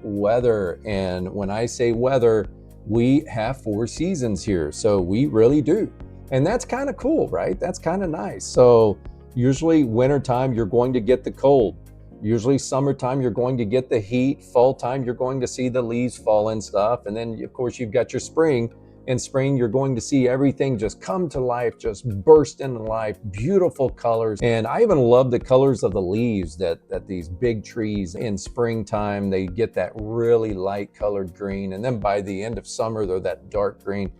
Weather. And when I say weather, we have 4 seasons here. So we really do. And that's kind of cool, right? That's kind of nice. So usually wintertime, you're going to get the cold. Usually summertime, you're going to get the heat. Fall time, you're going to see the leaves fall and stuff. And then of course you've got your spring. In spring, you're going to see everything just come to life, just burst into life, beautiful colors. And I even love the colors of the leaves that these big trees in springtime, they get that really light colored green. And then by the end of summer, they're that dark green.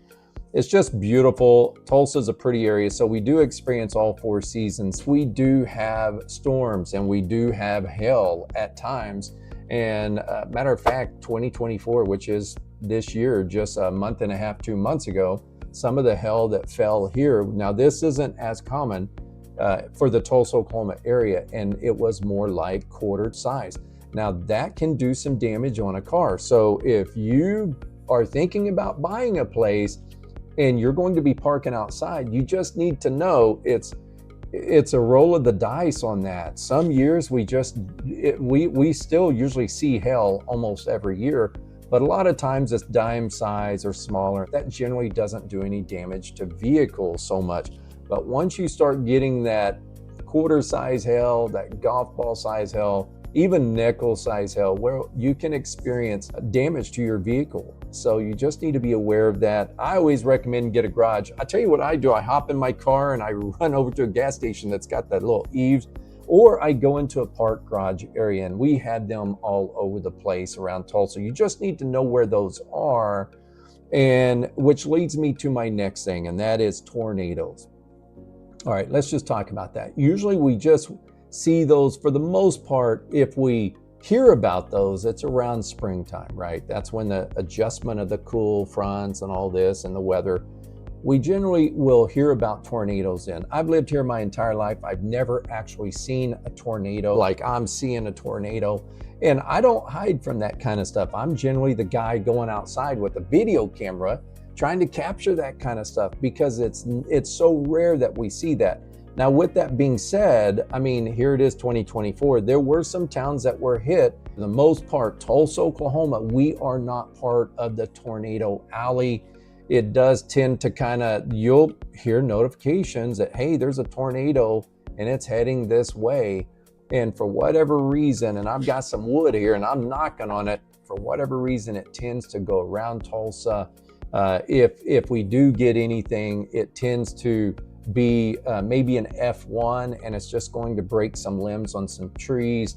It's just beautiful. Tulsa's a pretty area, so we do experience all 4 seasons. We do have storms and we do have hail at times. And matter of fact, 2024, which is this year, just a month and a half, 2 months ago, some of the hail that fell here. Now, this isn't as common for the Tulsa, Oklahoma area, and it was more like quarter size. Now, that can do some damage on a car. So if you are thinking about buying a place and you're going to be parking outside, you just need to know it's a roll of the dice on that. Some years we still usually see hail almost every year, but a lot of times it's dime size or smaller. That generally doesn't do any damage to vehicles so much. But once you start getting that quarter size hail, that golf ball size hail, even nickel size hail, where you can experience damage to your vehicle. So you just need to be aware of that. I always recommend get a garage. I tell you what I do, I hop in my car and I run over to a gas station that's got that little eaves, or I go into a park garage area, and we had them all over the place around Tulsa. You just need to know where those are, and which leads me to my next thing, and that is tornadoes. All right, let's just talk about that. Usually we just see those, for the most part, if we hear about those, it's around springtime, right? That's when the adjustment of the cool fronts and all this and the weather, we generally will hear about tornadoes in. I've lived here my entire life. I've never actually seen a tornado like I'm seeing a tornado. And I don't hide from that kind of stuff. I'm generally the guy going outside with a video camera trying to capture that kind of stuff because it's so rare that we see that. Now, with that being said, I mean, here it is 2024. There were some towns that were hit. For the most part, Tulsa, Oklahoma, we are not part of the tornado alley. It does tend to you'll hear notifications that, hey, there's a tornado and it's heading this way. And for whatever reason, and I've got some wood here and I'm knocking on it, for whatever reason, it tends to go around Tulsa. If we do get anything, it tends to be maybe an F1, and it's just going to break some limbs on some trees.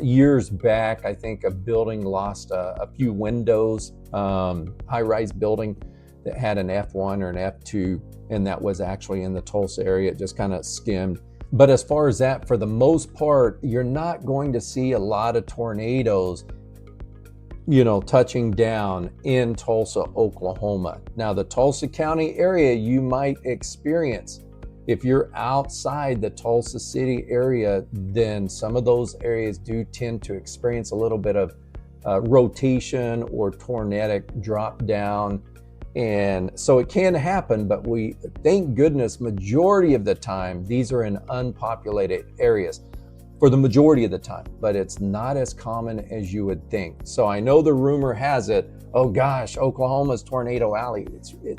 Years back, I think a building lost a few windows, high-rise building that had an F1 or an F2, and that was actually in the Tulsa area. It just kind of skimmed. But as far as that, for the most part, you're not going to see a lot of tornadoes touching down in Tulsa, Oklahoma. Now, the Tulsa County area, you might experience, if you're outside the Tulsa City area, then some of those areas do tend to experience a little bit of rotation or tornadic drop down. And so it can happen, but we, thank goodness, majority of the time, these are in unpopulated areas. For the majority of the time, but it's not as common as you would think. So I know the rumor has it, oh gosh, Oklahoma's tornado alley.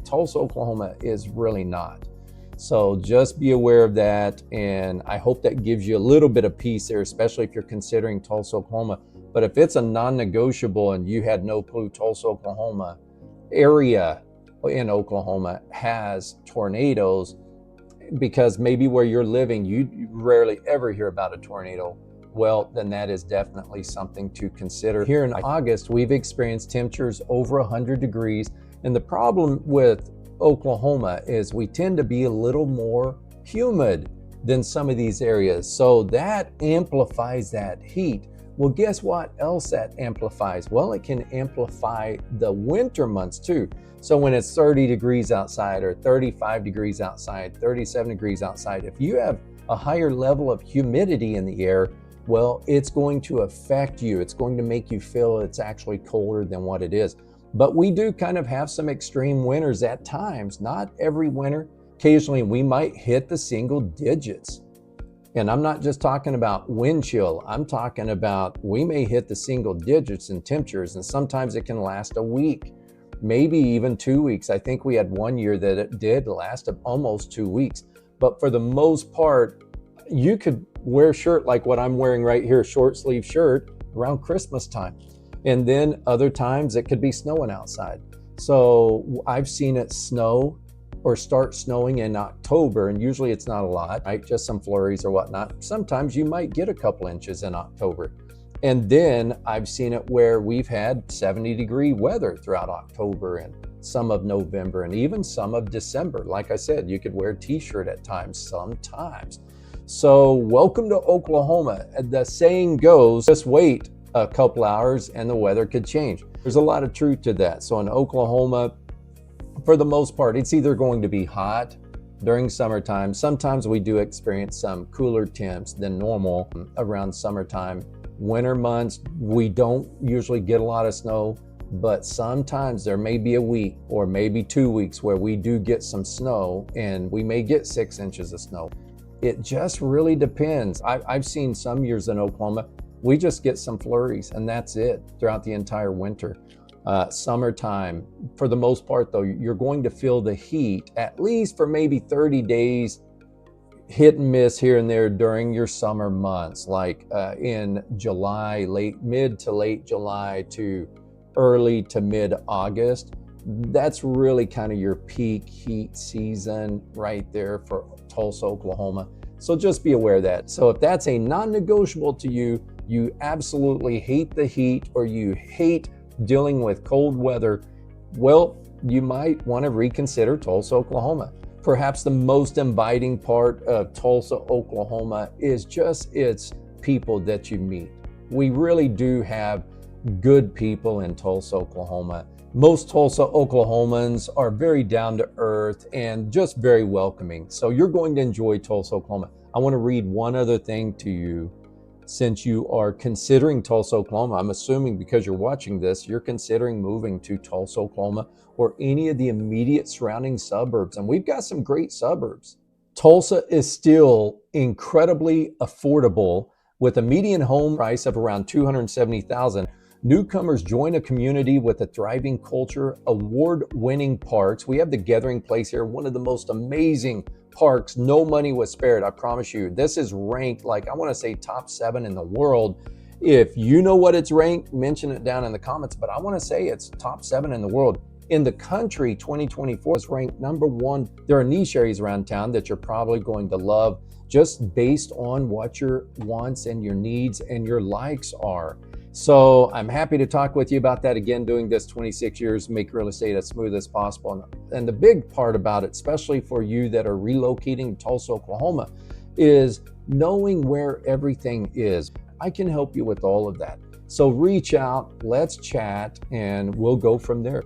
Tulsa, Oklahoma is really not. So just be aware of that. And I hope that gives you a little bit of peace there, especially if you're considering Tulsa, Oklahoma. But if it's a non-negotiable and you had no clue Tulsa, Oklahoma area in Oklahoma has tornadoes, because maybe where you're living, you rarely ever hear about a tornado, well, then that is definitely something to consider. Here in August, we've experienced temperatures over 100 degrees. And the problem with Oklahoma is we tend to be a little more humid than some of these areas. So that amplifies that heat. Well, guess what else that amplifies? Well, it can amplify the winter months too. So when it's 30 degrees outside or 35 degrees outside, 37 degrees outside, if you have a higher level of humidity in the air, well, it's going to affect you. It's going to make you feel it's actually colder than what it is. But we do kind of have some extreme winters at times, not every winter. Occasionally we might hit the single digits. And I'm not just talking about wind chill. I'm talking about we may hit the single digits in temperatures, and sometimes it can last a week, maybe even 2 weeks. I think we had one year that it did last almost 2 weeks. But for the most part, you could wear a shirt like what I'm wearing right here, short sleeve shirt, around Christmas time. And then other times it could be snowing outside. So I've seen it snow or start snowing in October, and usually it's not a lot, right? Just some flurries or whatnot. Sometimes you might get a couple inches in October. And then I've seen it where we've had 70-degree weather throughout October and some of November and even some of December. Like I said, you could wear a t-shirt at times, sometimes. So welcome to Oklahoma. The saying goes, just wait a couple hours and the weather could change. There's a lot of truth to that. So in Oklahoma, for the most part, it's either going to be hot during summertime. Sometimes we do experience some cooler temps than normal around summertime. Winter months, we don't usually get a lot of snow, but sometimes there may be a week or maybe 2 weeks where we do get some snow, and we may get 6 inches of snow. It just really depends. I've seen some years in Oklahoma, we just get some flurries and that's it throughout the entire winter. Summertime, for the most part though, you're going to feel the heat at least for maybe 30 days, hit and miss here and there during your summer months, like in July, mid to late July to early to mid August. That's really kind of your peak heat season right there for Tulsa, Oklahoma. So just be aware of that. So if that's a non-negotiable to you, you absolutely hate the heat or you hate dealing with cold weather, well, you might want to reconsider Tulsa, Oklahoma. Perhaps the most inviting part of Tulsa, Oklahoma is just its people that you meet. We really do have good people in Tulsa, Oklahoma. Most Tulsa, Oklahomans are very down to earth and just very welcoming. So you're going to enjoy Tulsa, Oklahoma. I want to read one other thing to you. Since you are considering Tulsa, Oklahoma, I'm assuming because you're watching this, you're considering moving to Tulsa, Oklahoma, or any of the immediate surrounding suburbs. And we've got some great suburbs. Tulsa is still incredibly affordable with a median home price of around $270,000. Newcomers join a community with a thriving culture, award-winning parks. We have the Gathering Place here, one of the most amazing parks. No money was spared, I promise you. This is ranked, like, I want to say top 7 in the world. If you know what it's ranked, mention it down in the comments, but I want to say it's top 7 in the world. In the country, 2024 is ranked number 1. There are niche areas around town that you're probably going to love just based on what your wants and your needs and your likes are. So I'm happy to talk with you about that. Again, doing this 26 years, make real estate as smooth as possible. And the big part about it, especially for you that are relocating to Tulsa, Oklahoma, is knowing where everything is. I can help you with all of that. So reach out, let's chat, and we'll go from there.